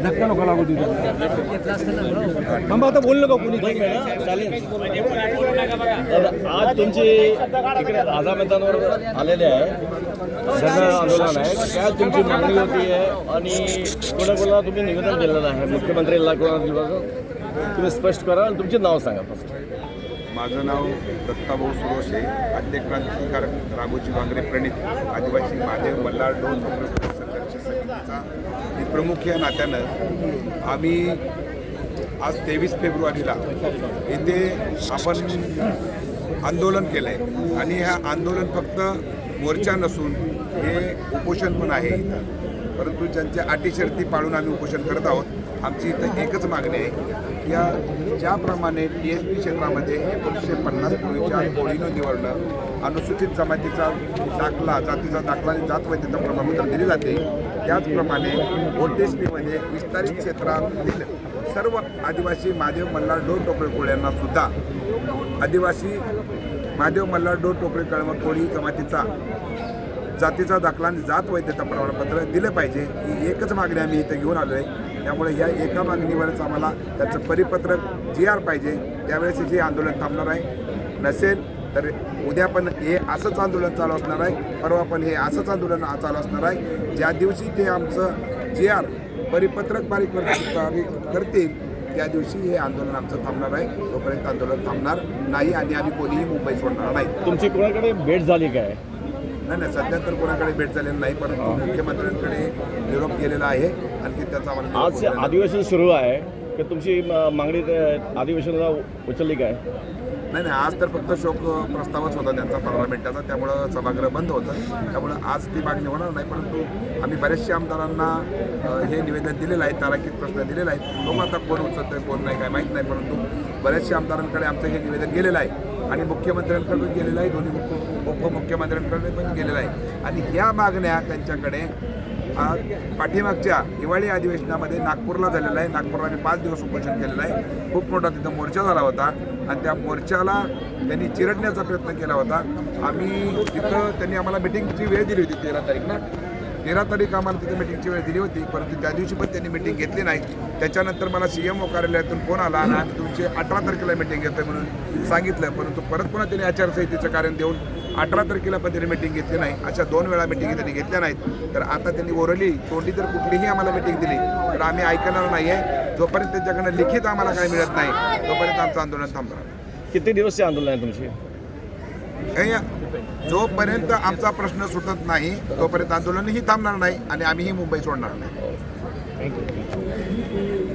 धक्का नको लागू तिथे. थांबा आता बोललो का कोणी? आज तुमची इकडे आझाद मैदानावर आलेले आहे, जन आंदोलन आहे, काय तुमची मागणी होती आहे आणि कोणाकोणाला तुम्ही निवेदन दिलेलं आहे? मुख्यमंत्र्यांना कोणाला दिलं तुम्ही स्पष्ट करा आणि तुमचे नाव सांगा फक्त. माझं नाव दत्ताभाऊ सुरोशे, आद्य क्रांतिकारक राघोजी वांगरे प्रणित आदिवासी महादेव मल्हार डोन संघर्ष समितीचा मी प्रमुख या नात्यानं आम्ही आज 23 फेब्रुवारीला येथे आपण आंदोलन केलं आहे आणि हा आंदोलन फक्त मोर्चा नसून हे उपोषण पण आहे. परंतु ज्यांच्या अटी शर्ती पाळून आम्ही उपोषण करत आहोत. आमची इथं एकच मागणी आहे, या ज्याप्रमाणे TSP क्षेत्रामध्ये 1950 पूर्वीच्या कोळीनं निवडणं अनुसूचित जमातीचा दाखला, जातीचा दाखला आणि जात वैधता प्रमाणपत्र दिले जाते, त्याचप्रमाणे OTSPमध्ये विस्तारित क्षेत्रातील सर्व आदिवासी महादेव मल्हार डोन टोपळे कोळ्यांना सुद्धा आदिवासी महादेव मल्हार डोन टोपळे कळमळ कोळी जमातीचा जातीचा दाखला आणि जात वैधता प्रमाणपत्र दिलं पाहिजे, ही एकच मागणी आम्ही इथं घेऊन आलो आहे. त्यामुळे या एका मागणीवरच आम्हाला त्याचं परिपत्रक GR पाहिजे, त्यावेळेस हे आंदोलन थांबणार आहे. नसेल तर उद्या पण हे असंच आंदोलन चालू असणार आहे, परवा पण हे असंच आंदोलन चालू असणार आहे. ज्या दिवशी ते आमचं GR परिपत्रक बारीक करतील त्या दिवशी हे आंदोलन आमचं थांबणार आहे. तोपर्यंत आंदोलन थांबणार नाही आणि आम्ही कोणीही मुंबई सोडणार नाही. तुमची कोणाकडे भेट झाली काय? नाही, सध्या तर कोणाकडे भेट झालेली नाही, परंतु मुख्यमंत्र्यांकडे निरोप गेलेला आहे. आणखी त्याचा आज अधिवेशन सुरू आहे की तुमची मागणी अधिवेशनाला उचलली काय? नाही, आज तर फक्त शोक प्रस्तावच होता त्यांचा 15 मिनिटाचा, त्यामुळं सभागृह बंद होतं. त्यामुळं आज ती मागणी होणार नाही. परंतु आम्ही बऱ्याचशा आमदारांना हे निवेदन दिलेलं आहे, तारांकित प्रश्न दिलेला आहे. लोक आता कोण उचलतोय कोण नाही काय माहीत नाही, परंतु बऱ्याचशा आमदारांकडे आमचं हे निवेदन गेलेलं आहे आणि मुख्यमंत्र्यांकडून गेलेलं आहे, दोन्ही उपमुख्यमंत्र्यांकडे पण गेलेलं आहे. आणि ह्या मागण्या त्यांच्याकडे पाठीमागच्या हिवाळी अधिवेशनामध्ये नागपूरला झालेला आहे. नागपूरला आम्ही 5 दिवस उपोषण केलेलं आहे. खूप मोठा तिथं मोर्चा झाला होता आणि त्या मोर्चाला त्यांनी चिरडण्याचा प्रयत्न केला होता. आम्ही तिथं त्यांनी आम्हाला मिटिंगची वेळ दिली होती 13 तारीखला. 13 तारीख आम्हाला तिथे मिटिंगची वेळ दिली होती, परंतु त्या दिवशी पण त्यांनी मिटिंग घेतली नाही. त्याच्यानंतर मला CMO कार्यालयातून फोन आला आणि आम्ही तुमची 18 तारखेला मिटिंग घेतोय म्हणून सांगितलं, परंतु परत पुन्हा त्यांनी आचारसंहितेचं कारण देऊन 18 तारखेला पण त्यांनी मिटिंग घेतली नाही. अशा 2 वेळा मिटिंग त्यांनी घेतल्या नाहीत. तर आता त्यांनी ओरली तोंडी जर कुठलीही आम्हाला मिटिंग दिली तर आम्ही ऐकणार नाही आहे. जोपर्यंत त्यांच्याकडनं लिखित आम्हाला काही मिळत नाही तोपर्यंत आमचं आंदोलन थांबणार. किती दिवसचे आंदोलन आहे तुमची? जोपर्यंत आमचा प्रश्न सुटत नाही तोपर्यंत आंदोलनही थांबणार नाही आणि आम्हीही मुंबई सोडणार नाही. थँक्यू.